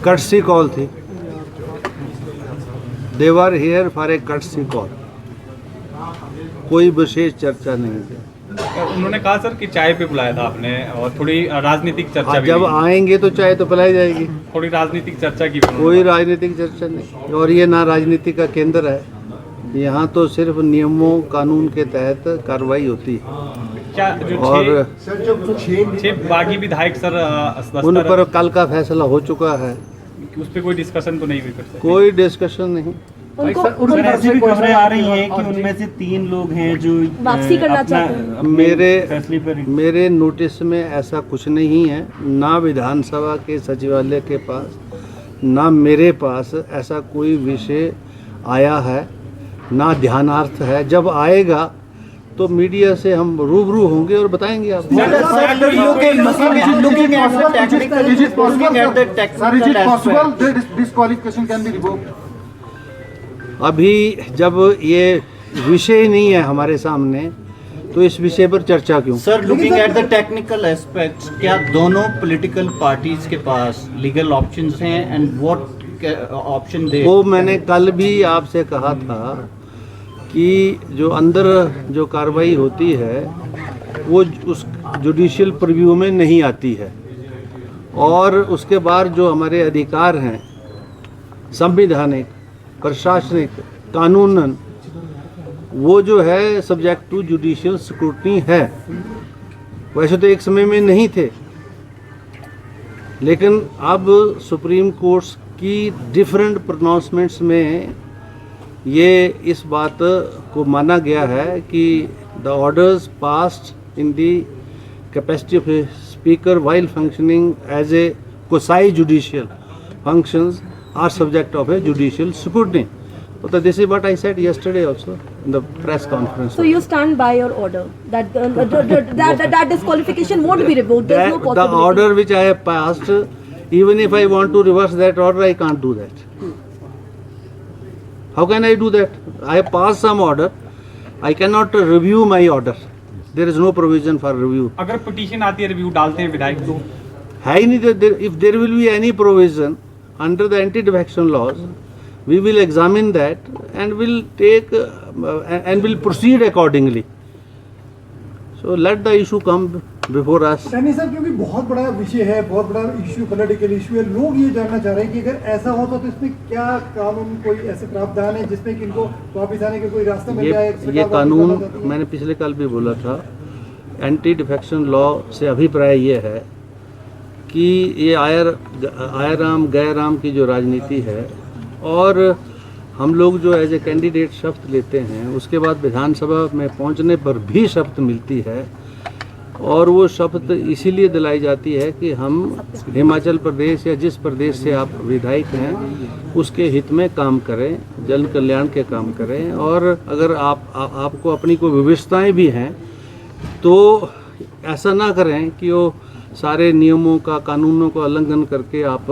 Courtesy call थी, they were here for a courtesy call, कोई विशेष चर्चा नहीं थी। उन्होंने कहा सर कि चाय पे बुलाया था आपने और थोड़ी राजनीतिक चर्चा भी जब आएंगे तो चाय तो पिलाई जाएगी। थोड़ी राजनीतिक चर्चा की कोई राजनीतिक चर्चा नहीं, और ये ना राजनीति का केंद्र है, यहाँ तो सिर्फ नियमों कानून के तहत कार्रवाई होती है। क्या जो और छह बागी विधायक सर उन पर कल का फैसला हो चुका है, उस पर कोई डिस्कशन तो नहीं हुई फिर? कोई डिस्कशन नहीं। सर ऐसी भी खबरें आ रही हैं कि उनमें से 3 लोग हैं जो वापसी करना चाहते हैं। मेरे नोटिस में ऐसा कुछ नहीं है, ना विधानसभा के सचिवालय के पास ना मेरे पास ऐसा कोई विषय आया है, ना ध्यानार्थ है। जब आएगा तो मीडिया से हम रूबरू होंगे और बताएंगे आपको। अभी जब ये विषय नहीं है हमारे सामने तो इस विषय पर चर्चा क्यों? Sir looking at the technical aspects, क्या दोनों पॉलिटिकल पार्टीज के पास लीगल ऑप्शंस हैं एंड व्हाट ऑप्शन दे? वो मैंने कल भी आपसे कहा था कि जो अंदर जो कार्रवाई होती है वो उस जुडिशियल प्रीव्यू में नहीं आती है, और उसके बाद जो हमारे अधिकार हैं संवैधानिक, प्रशासनिक, कानूनन, वो जो है सब्जेक्ट टू जुडिशियल स्क्रूटनी है। वैसे तो एक समय में नहीं थे, लेकिन अब सुप्रीम कोर्ट की डिफरेंट प्रोनाउंसमेंट्स में ये इस बात को माना गया है कि the orders passed in the capacity of a speaker while functioning as a quasi judicial functions are subject of a judicial scrutiny. So this is what I said yesterday also in the press conference. So you stand by your order that that disqualification won't be revoked. There's no possibility. The order which I have passed, even if I want to reverse that order, I can't do that. How can I do that? I have passed some order. I cannot review my order. There is no provision for review. अगर petition आती है review डालते हैं विधायक तो है ही नहीं। If there will be any provision under the anti-defection laws, we will examine that and will take and will proceed accordingly. So let the issue come before us. Saini sir, क्योंकि बहुत बड़ा विषय है, बहुत बड़ा इश्यू, पॉलिटिकल इश्यू है, लोग ये जानना चाह रहे हैं कि अगर ऐसा हो तो इसमें क्या कानून, कोई ऐसे प्रावधान है जिसमें कि इनको वापस आने का कोई रास्ता मिल जाए? ये कानून मैंने पिछले कल भी बोला था, एंटी डिफेक्शन लॉ से अभिप्राय ये है कि ये आयराम गैराम की जो राजनीति है, और हम लोग जो एज ए कैंडिडेट शपथ लेते हैं उसके बाद विधानसभा में पहुंचने पर भी शपथ मिलती है, और वो शपथ इसीलिए दिलाई जाती है कि हम हिमाचल प्रदेश या जिस प्रदेश से आप विधायक हैं उसके हित में काम करें, जन कल्याण के काम करें। और अगर आपको अपनी कोई विविधताएँ भी हैं तो ऐसा ना करें कि वो सारे नियमों का, कानूनों का उल्लंघन करके आप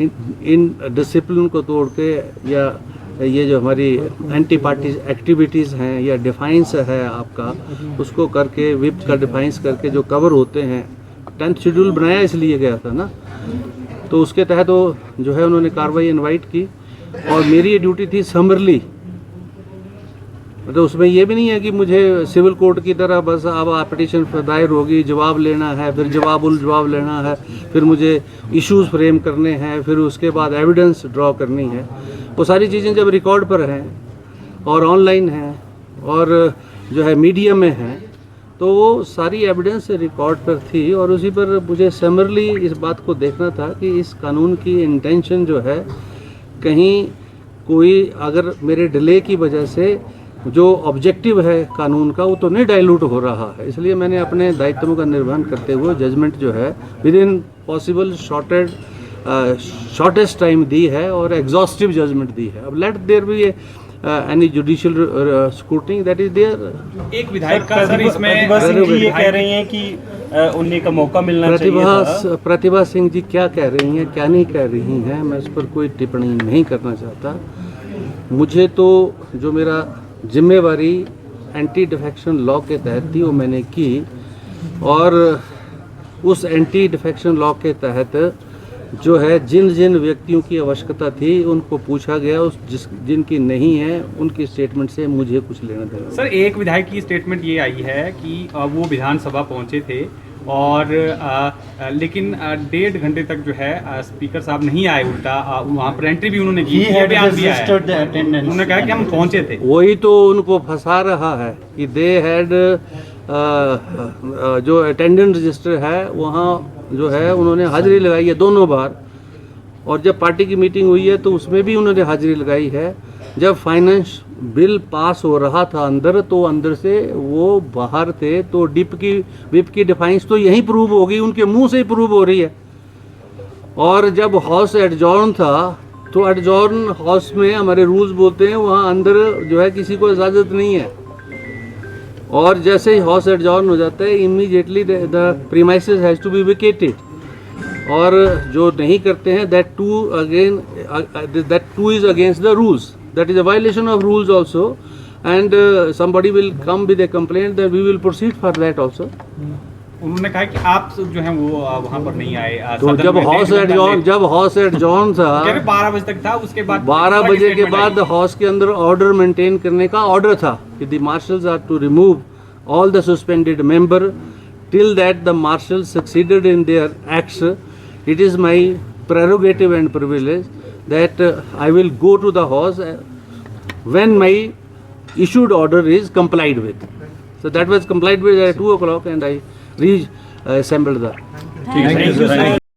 इन डिसिप्लिन को तोड़ के, या ये जो हमारी एंटी पार्टी एक्टिविटीज़ हैं या डिफाइंस है आपका, उसको करके विप का डिफाइंस करके जो कवर होते हैं, 10th शेड्यूल बनाया इसलिए गया था ना, तो उसके तहत वो जो है उन्होंने कार्रवाई इनवाइट की, और मेरी ये ड्यूटी थी समरली। मतलब उसमें ये भी नहीं है कि मुझे सिविल कोर्ट की तरह बस अब पिटीशन दायर होगी, जवाब लेना है, फिर जवाब लेना है, फिर मुझे इश्यूज फ्रेम करने हैं, फिर उसके बाद एविडेंस ड्रॉ करनी है। वो सारी चीज़ें जब रिकॉर्ड पर हैं और ऑनलाइन हैं और जो है मीडिया में हैं, तो वो सारी एविडेंस रिकॉर्ड पर थी, और उसी पर मुझे समरली इस बात को देखना था कि इस कानून की इंटेंशन जो है, कहीं कोई अगर मेरे डिले की वजह से जो ऑब्जेक्टिव है कानून का वो तो नहीं डाइल्यूट हो रहा है। इसलिए मैंने अपने दायित्वों का निर्वहन करते हुए जजमेंट जो है within possible shortest time दी है और एग्जॉस्टिव जजमेंट दी है। अब let there be any judicial scrutiny that is there. एक विधायक का सर इसमें ये कह रही हैं कि उन्हें का मौका मिलना चाहिए। प्रतिभा सिंह जी क्या कह रही हैं, क्या नहीं कह रही हैं, मैं इस पर कोई टिप्पणी नहीं करना चाहता। मुझे तो जो मेरा जिम्मेवारी एंटी डिफेक्शन लॉ के तहत थी वो मैंने की, और उस एंटी डिफेक्शन लॉ के तहत जो है जिन जिन व्यक्तियों की आवश्यकता थी उनको पूछा गया, उस जिनकी नहीं है उनके स्टेटमेंट से मुझे कुछ लेना देना। सर एक विधायक की स्टेटमेंट ये आई है कि वो विधानसभा पहुंचे थे और लेकिन 1.5 घंटे तक जो है स्पीकर साहब नहीं आए, उल्टा वहाँ पर एंट्री भी उन्होंने की, ये बयान दिया है। उन्होंने कहा कि हम पहुंचे थे। वही तो उनको फंसा रहा है कि दे हैड जो अटेंडेंस रजिस्टर है वहाँ जो है उन्होंने हाजिरी लगाई है 2 बार, और जब पार्टी की मीटिंग हुई है तो उसमें भी उन्होंने हाजिरी लगाई है। जब फाइनेंस बिल पास हो रहा था अंदर, तो अंदर से वो बाहर थे, तो विप की डिफाइंस तो यहीं प्रूव होगी, उनके मुंह से ही प्रूव हो रही है। और जब हाउस एडजॉर्न था तो एडजॉर्न हाउस में हमारे रूल्स बोलते हैं वहाँ अंदर जो है किसी को इजाज़त नहीं है, और जैसे ही हाउस एडजॉर्न हो जाता है immediately the premises has to be vacated, और जो नहीं करते हैं that too is against the rules, that is a violation of rules also, and somebody will come with a complaint, then we will proceed for that also. उन्होंने कहा कि आप जो हैं वो वहाँ पर नहीं आए। तो जब हाउस एडजॉर्न था 12 बजे तक था, उसके बाद 12 बजे के बाद हाउस के अंदर ऑर्डर मेंटेन करने का ऑर्डर था कि the marshals are to remove all the suspended member till that the marshal succeeded in their acts. It is my prerogative and privilege that I will go to the house when my issued order is complied with. So that was complied with at 2 o'clock, and I reassembled the. Thank you.